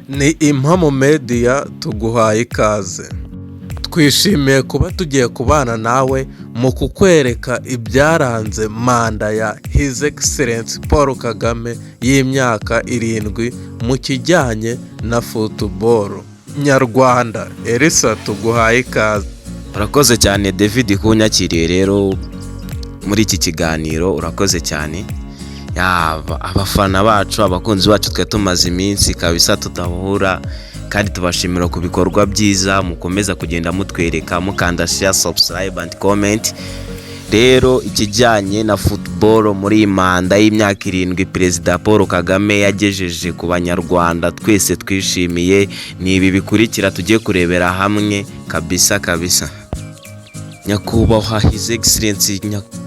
Ni Impamo Media tuguhaye ikaze. Twishimiye kuba tugiye kubana nawe mu kukwereka ibyaranze manda ya His Excellency Paul Kagame y'imyaka 7 mu kijyanye na football nyarwanda. Elisa tuguhaye ikaze. Urakoze cyane David kunyakiriye rero muri iki kiganiro, urakoze cyane. Abafana bacu, abakunzi bacu twe tumaze iminsi kabisa tutahura, kandi tubashimira ku bikorwa byiza mukomeza kugenda mutwereka, mukanda share, subscribe and comment. Rero ikijyanye na football muri manda y'imyaka 7 Perezida Paul Kagame yagejeje ku banyarwanda twese twishimiye, ni ibi bikurikira tugiye kurebera hamwe kabisa. Nyakubahwa His Excellency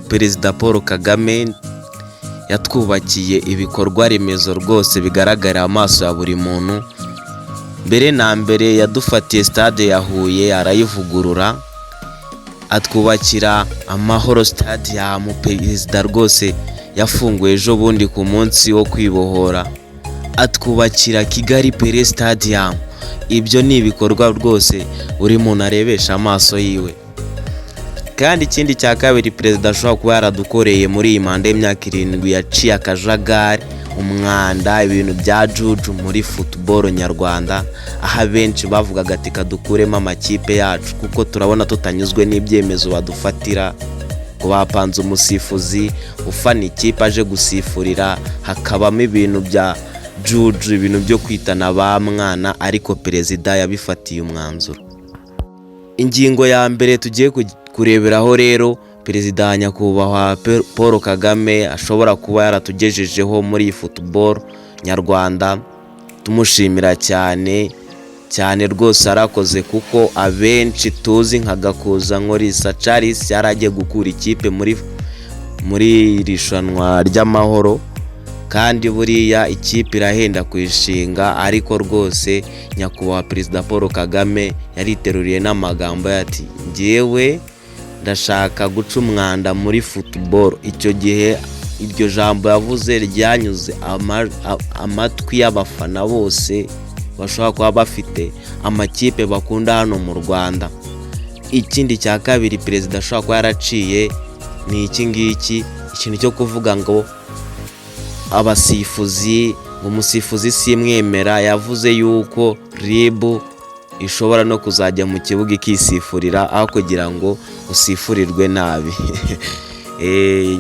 Perezida Paul Kagame yatwubakiye ibikorwa remezo rwose bigaragara amaso ya buri muntu. Mbere na mbere yadufatiye stade ya Huye arayivugurura, atwubakira Amahoro Stadium. Perezida rwose yafunguye ejo bundi ku munsi wo kwibohora, atwubakira Kigali Pele Stadium. Ibyo ni ibikorwa rwose buri muntu arebesha amaso yiwe. Kandi ikindi cya kabiri perezida ashobora kuba yaradukoreye muri iyi manda y'imyaka 7, yaciye akajagari, umwanda, ibintu bya juju muri football nyarwanda, aho benshi bavugaga ati kadukuremo amakipe yacu kuko turabona tutanyuzwe n'ibyemezo badufatira, ko bapanze umusifuzi ufana ikipe aje gusifurira, hakabamo ibintu bya juju, ibintu byo kwitana ba mwana, ariko perezida yabifatiye umwanzuro. Ingingo ya mbere tugiye kureberaho rero Perezida Nyakubahwa Paul Kagame ashobora kuba yaratugejejeho muri football nyarwanda, tumushimira cyane rwose arakoze, kuko abenshi tuzi nka Gakuza Nkorisa Charles yaragiye gukura ikipe muri irushanwa ry'amahoro, kandi buriya ikipe irahenda kuyishinga, ariko rwose Nyakubahwa Perezida Paul Kagame yariteruriye n'amagambo ati ngewe ndashaka guca umwanda muri football. Icyo gihe iryo jambo yavuze ryanyuze amatwi y'abafana bose bashobora kuba bafite amakipe bakunda hano mu Rwanda. Ikindi cya kabiri perezida ashobora kuba yaraciye ni iki ngiki, ikintu cyo kuvuga ngo abasifuzi, umusifuzi simwemera. Yavuze yuko RIB ishobora no kuzajya mu kibuga ikisifurira aho kugira ngo usifurirwe nabi.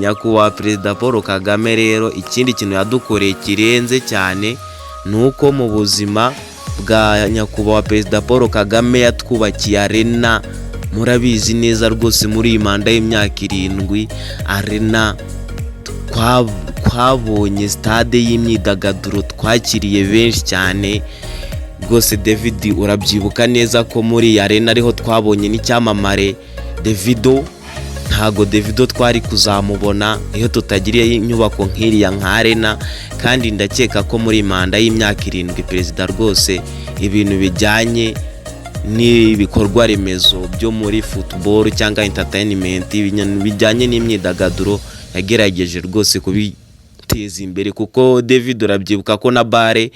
Nyakubahwa Perezida Paul Kagame rero ikindi kintu yadukoreye kirenze cyane, nuko mu buzima bwa Nyakubahwa Perezida Paul Kagame yatwubakiye arena. Murabizi neza rwose muri manda y'imyaka 7 arena twabonye stade y'imyidagaduro, twakiriye benshi cyane rwose. David urabyibuka neza ko muri arena ariho twabonye n'icyamamare Davido. Ntago Davido twari kuzamubona iyo tutagiriye inyubako nk'iriya nka arena. Kandi ndakeka ko muri manda y'imyaka 7 perezida rwose ibintu bijyanye n'ibikorwa remezo byo muri football cyangwa entertainment, bijyanye n'imyidagaduro yagerageje rwose kubiteza imbere, kuko David urabyibuka ko na bare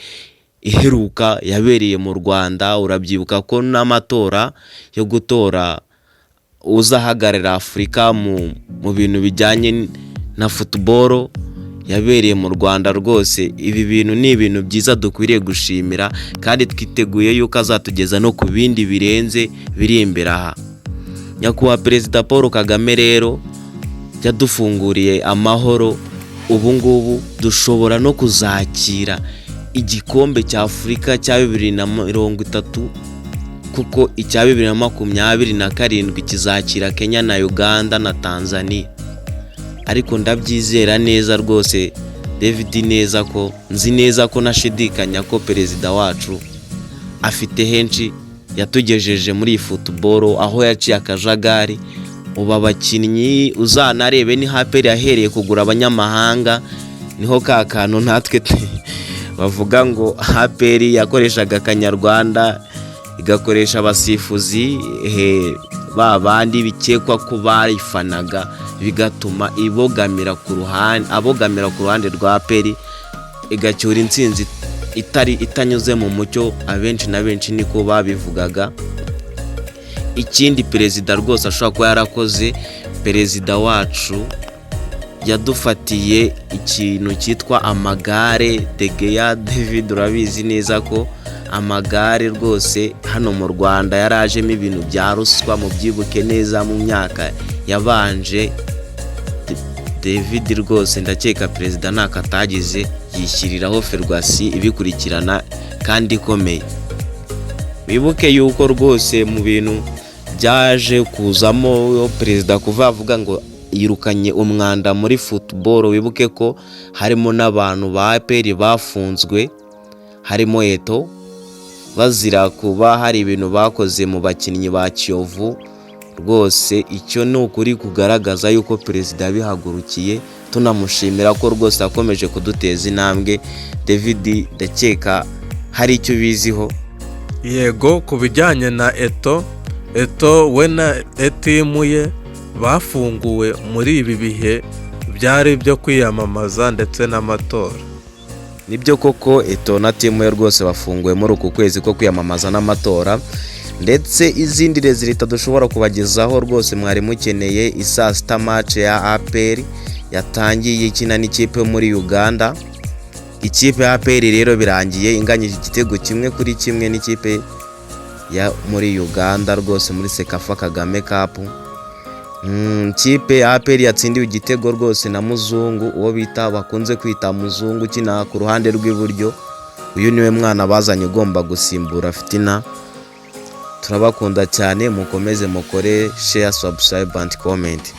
iheruka yabereye mu Rwanda. Urabyibuka ko n'amatora yo gutora uzahagarara Afurika mu bintu bijyanye na football yabereye mu Rwanda. Rwose ibi bintu ni ibintu byiza dukwiriye gushimira, kandi twiteguye yuko azatugeza no ku bindi birenze biri imbere aha. Nyakubahwa Perezida Paul Kagame rero yadufunguriye Amahoro. Ubu ngubu dushobora no kuzakira igikombe cya Afurika cya 2030, kuko icya 2027 kizakira Kenya na Uganda na Tanzania. Ariko ndabyizera neza rwose David, nzi neza ko nashidikanya ko perezida wacu afite henshi yatugejeje muri football, aho yaciye akajagari. Ubu abakinnyi uzanarebe ni Aperi yahereye kugura abanyamahanga, niho ka kantu natwe bavuga ngo Aperi yakoreshaga Kanyarwanda igakoresha abasifuzi babandi bikekwa ko barifanaga, bigatuma abogamira ku ruhande rwa Aperi igacyura intsinzi itanyuze mu mucyo, abenshi na benshi niko babivugaga. Ikindi perezida rwose ashobora kuba yarakoze, perezida wacu yadufatiye ikintu cyitwa amagare. Degeya David, urabizi neza ko amagare rwose hano mu Rwanda yarajemo ibintu bya ruswa, mu byibuke neza mu myaka yabanje. David rwose ndakeka perezida ntako atagize, yishyiriraho ferwasi ibikurikirana kandi ikomeye. Wibuke yuko rwose mu bintu byaje kuzamo perezida kuva avuga ngo yirukanye umwanda muri football, wibuke ko harimo n'abantu ba APR bafunzwe, harimo Eto, bazira kuba hari ibintu bakoze mu bakinnyi ba Kiyovu. Rwose icyo ni ukuri kugaragaza yuko perezida yabihagurukiye, tunamushimira ko rwose akomeje kuduteza intambwe. David, ndakeka hari icyo biziho. Yego, ku bijyanye na Eto we na etimu ye bafunguwe muri ibi bihe byari ibyo kwiyamamaza ndetse n'amatora. Nibyo koko, Eto na timu ye rwose bafunguwe muri uku kwezi ko kwiyamamaza n'amatora, ndetse izindi rezilita dushobora kubagezaho rwose mwari mukeneye. Isaa sita match ya APR yatangiye ikina n'ikipe muri Uganda. Ikipe ya APR rero birangiye inganyije igitego 1-1 n'ikipe ya muri Uganda rwose muri Sekafa Kagame Cup. Ikipe ya APR yatsindiwe igitego rwose na Muzungu, uwo bita bakunze kwita Muzungu, kina ku ruhande rw'iburyo. Uyu niwe mwana bazanye ugomba gusimbura Fitina. Turabakunda cyane, mukomeze mukore share, subscribe and comment.